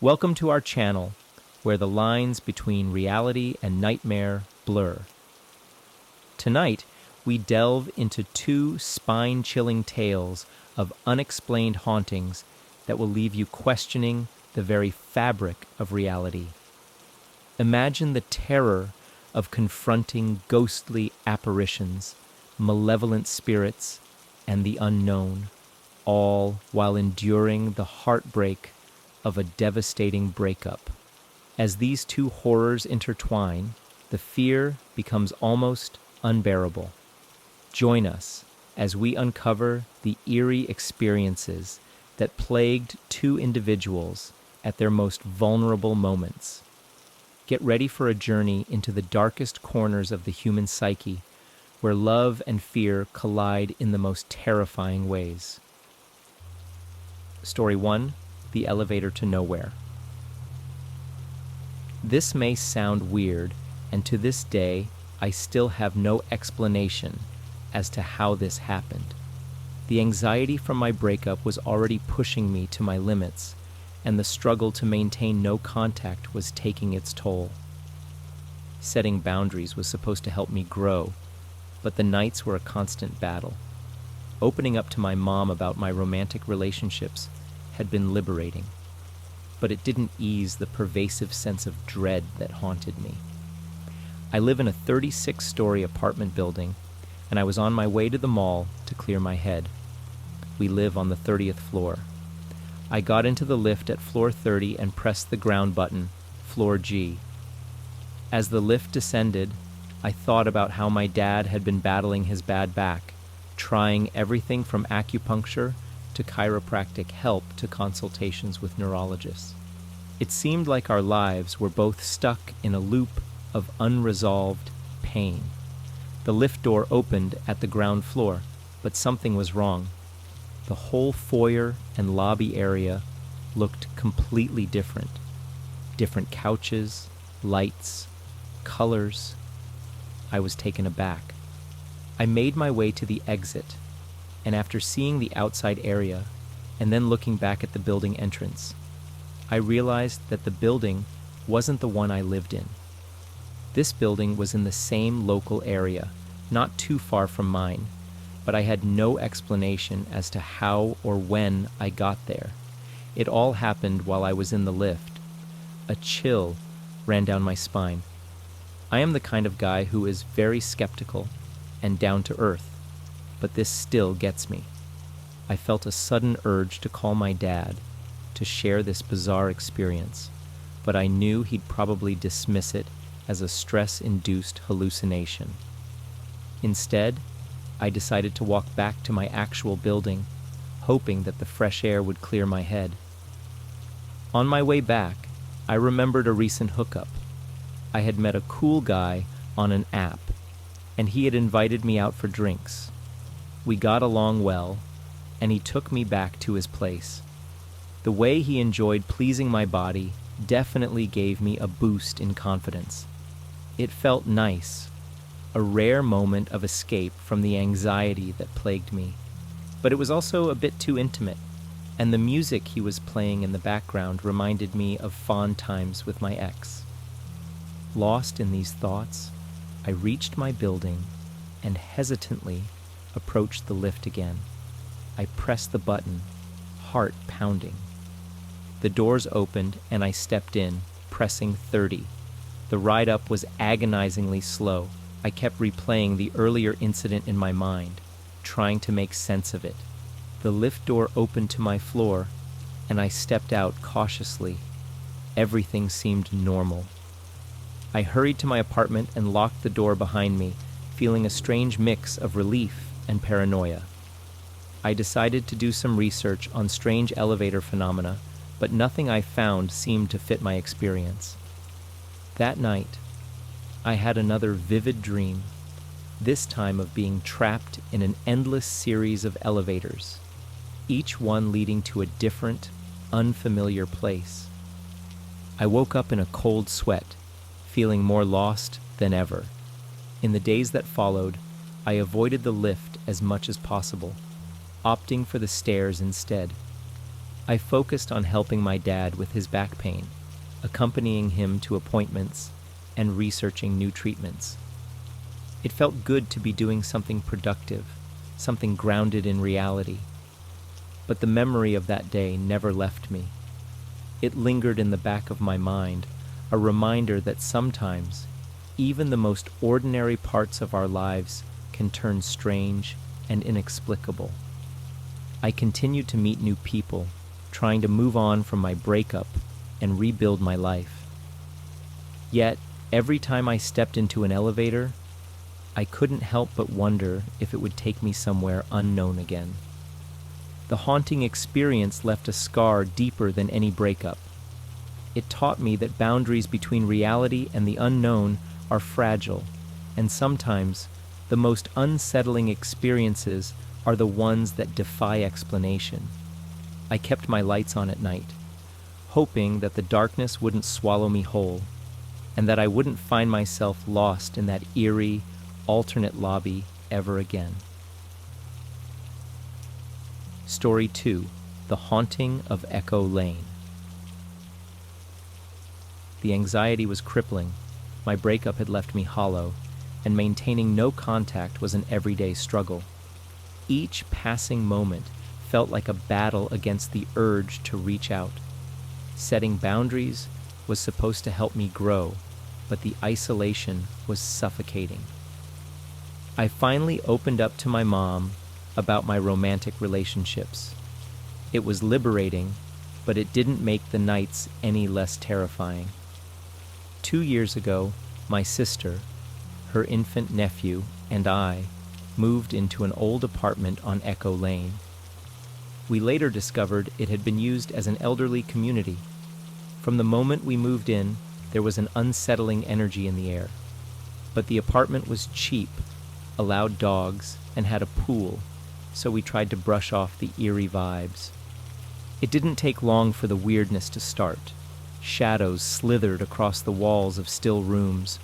Welcome to our channel, where the lines between reality and nightmare blur. Tonight, we delve into two spine-chilling tales of unexplained hauntings that will leave you questioning the very fabric of reality. Imagine the terror of confronting ghostly apparitions, malevolent spirits, and the unknown, all while enduring the heartbreak of a devastating breakup. As these two horrors intertwine, the fear becomes almost unbearable. Join us as we uncover the eerie experiences that plagued two individuals at their most vulnerable moments. Get ready for a journey into the darkest corners of the human psyche, where love and fear collide in the most terrifying ways. Story 1: The Elevator to Nowhere. This may sound weird, and to this day, I still have no explanation as to how this happened. The anxiety from my breakup was already pushing me to my limits, and the struggle to maintain no contact was taking its toll. Setting boundaries was supposed to help me grow, but the nights were a constant battle. Opening up to my mom about my romantic relationships had been liberating, but it didn't ease the pervasive sense of dread that haunted me. I live in a 36-story apartment building, and I was on my way to the mall to clear my head. We live on the 30th floor. I got into the lift at floor 30 and pressed the ground button, floor G. As the lift descended, I thought about how my dad had been battling his bad back, trying everything from acupuncture to chiropractic help to consultations with neurologists. It seemed like our lives were both stuck in a loop of unresolved pain. The lift door opened at the ground floor, but something was wrong. The whole foyer and lobby area looked completely different. Different couches, lights, colors. I was taken aback. I made my way to the exit, and after seeing the outside area and then looking back at the building entrance, I realized that the building wasn't the one I lived in. This building was in the same local area, not too far from mine, but I had no explanation as to how or when I got there. It all happened while I was in the lift. A chill ran down my spine. I am the kind of guy who is very skeptical and down to earth, but this still gets me. I felt a sudden urge to call my dad to share this bizarre experience, but I knew he'd probably dismiss it as a stress-induced hallucination. Instead, I decided to walk back to my actual building, hoping that the fresh air would clear my head. On my way back, I remembered a recent hookup. I had met a cool guy on an app, and he had invited me out for drinks. We got along well, and he took me back to his place. The way he enjoyed pleasing my body definitely gave me a boost in confidence. It felt nice, a rare moment of escape from the anxiety that plagued me. But it was also a bit too intimate, and the music he was playing in the background reminded me of fond times with my ex. Lost in these thoughts, I reached my building and hesitantly approached the lift again. I pressed the button, heart pounding. The doors opened and I stepped in, pressing 30. The ride up was agonizingly slow. I kept replaying the earlier incident in my mind, trying to make sense of it. The lift door opened to my floor, and I stepped out cautiously. Everything seemed normal. I hurried to my apartment and locked the door behind me, feeling a strange mix of relief and paranoia. I decided to do some research on strange elevator phenomena, but nothing I found seemed to fit my experience. That night, I had another vivid dream, this time of being trapped in an endless series of elevators, each one leading to a different, unfamiliar place. I woke up in a cold sweat, feeling more lost than ever. In the days that followed, I avoided the lift as much as possible, opting for the stairs instead. I focused on helping my dad with his back pain, accompanying him to appointments, and researching new treatments. It felt good to be doing something productive, something grounded in reality. But the memory of that day never left me. It lingered in the back of my mind, a reminder that sometimes, even the most ordinary parts of our lives can turn strange and inexplicable. I continued to meet new people, trying to move on from my breakup and rebuild my life. Yet, every time I stepped into an elevator, I couldn't help but wonder if it would take me somewhere unknown again. The haunting experience left a scar deeper than any breakup. It taught me that boundaries between reality and the unknown are fragile, and sometimes the most unsettling experiences are the ones that defy explanation. I kept my lights on at night, hoping that the darkness wouldn't swallow me whole, and that I wouldn't find myself lost in that eerie, alternate lobby ever again. Story 2: The Haunting of Echo Lane. The anxiety was crippling. My breakup had left me hollow, and maintaining no contact was an everyday struggle. Each passing moment felt like a battle against the urge to reach out. Setting boundaries was supposed to help me grow, but the isolation was suffocating. I finally opened up to my mom about my romantic relationships. It was liberating, but it didn't make the nights any less terrifying. 2 years ago, my sister, her infant nephew, and I moved into an old apartment on Echo Lane. We later discovered it had been used as an elderly community. From the moment we moved in, there was an unsettling energy in the air. But the apartment was cheap, allowed dogs, and had a pool, so we tried to brush off the eerie vibes. It didn't take long for the weirdness to start. Shadows slithered across the walls of still rooms.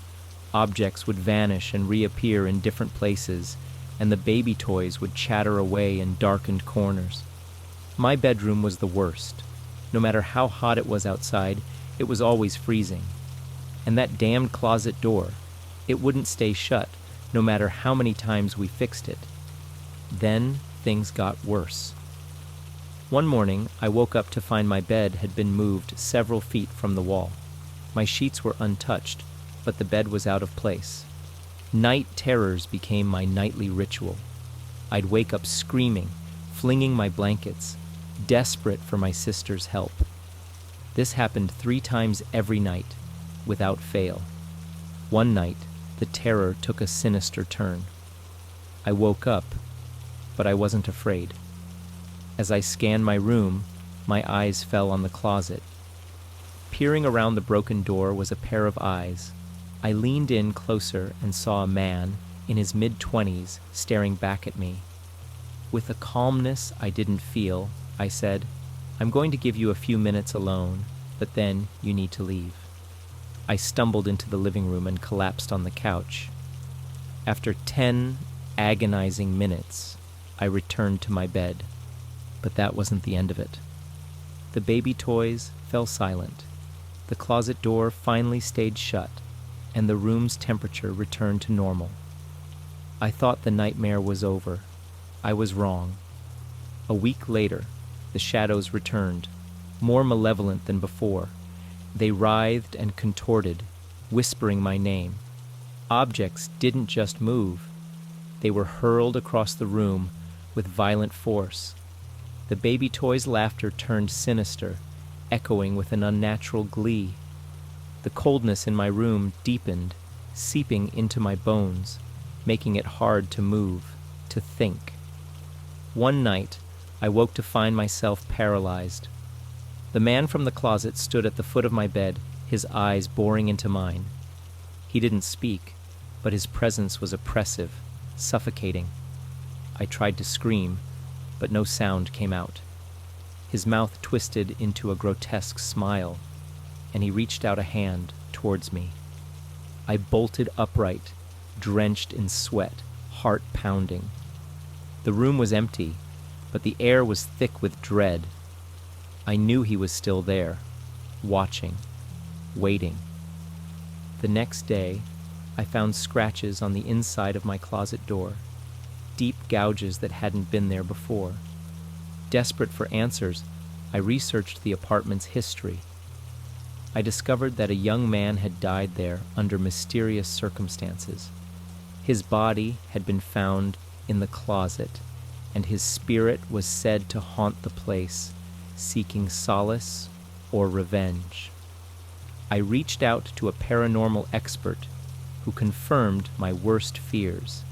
Objects would vanish and reappear in different places, and the baby toys would chatter away in darkened corners. My bedroom was the worst. No matter how hot it was outside, it was always freezing. And that damned closet door, it wouldn't stay shut, no matter how many times we fixed it. Then things got worse. One morning, I woke up to find my bed had been moved several feet from the wall. My sheets were untouched, but the bed was out of place. Night terrors became my nightly ritual. I'd wake up screaming, flinging my blankets, desperate for my sister's help. This happened 3 times every night, without fail. One night, the terror took a sinister turn. I woke up, but I wasn't afraid. As I scanned my room, my eyes fell on the closet. Peering around the broken door was a pair of eyes. I leaned in closer and saw a man, in his mid-20s, staring back at me. With a calmness I didn't feel, I said, "I'm going to give you a few minutes alone, but then you need to leave." I stumbled into the living room and collapsed on the couch. After 10 agonizing minutes, I returned to my bed. But that wasn't the end of it. The baby toys fell silent. The closet door finally stayed shut, and the room's temperature returned to normal. I thought the nightmare was over. I was wrong. A week later, the shadows returned, more malevolent than before. They writhed and contorted, whispering my name. Objects didn't just move. They were hurled across the room with violent force. The baby toy's laughter turned sinister, echoing with an unnatural glee. The coldness in my room deepened, seeping into my bones, making it hard to move, to think. One night, I woke to find myself paralyzed. The man from the closet stood at the foot of my bed, his eyes boring into mine. He didn't speak, but his presence was oppressive, suffocating. I tried to scream, but no sound came out. His mouth twisted into a grotesque smile, and he reached out a hand towards me. I bolted upright, drenched in sweat, heart pounding. The room was empty, but the air was thick with dread. I knew he was still there, watching, waiting. The next day, I found scratches on the inside of my closet door, deep gouges that hadn't been there before. Desperate for answers, I researched the apartment's history. I discovered that a young man had died there under mysterious circumstances. His body had been found in the closet, and his spirit was said to haunt the place, seeking solace or revenge. I reached out to a paranormal expert who confirmed my worst fears.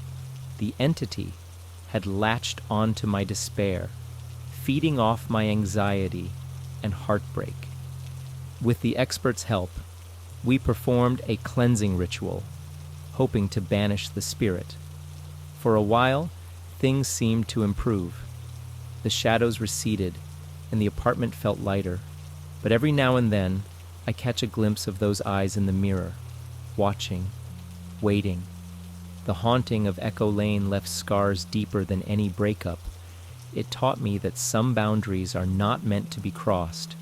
The entity had latched onto my despair, feeding off my anxiety and heartbreak. With the expert's help, we performed a cleansing ritual, hoping to banish the spirit. For a while, things seemed to improve. The shadows receded, and the apartment felt lighter. But every now and then, I catch a glimpse of those eyes in the mirror, watching, waiting. The haunting of Echo Lane left scars deeper than any breakup. It taught me that some boundaries are not meant to be crossed,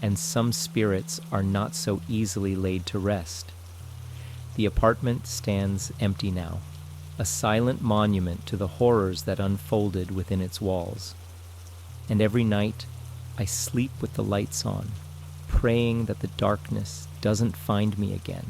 and some spirits are not so easily laid to rest. The apartment stands empty now, a silent monument to the horrors that unfolded within its walls. And every night, I sleep with the lights on, praying that the darkness doesn't find me again.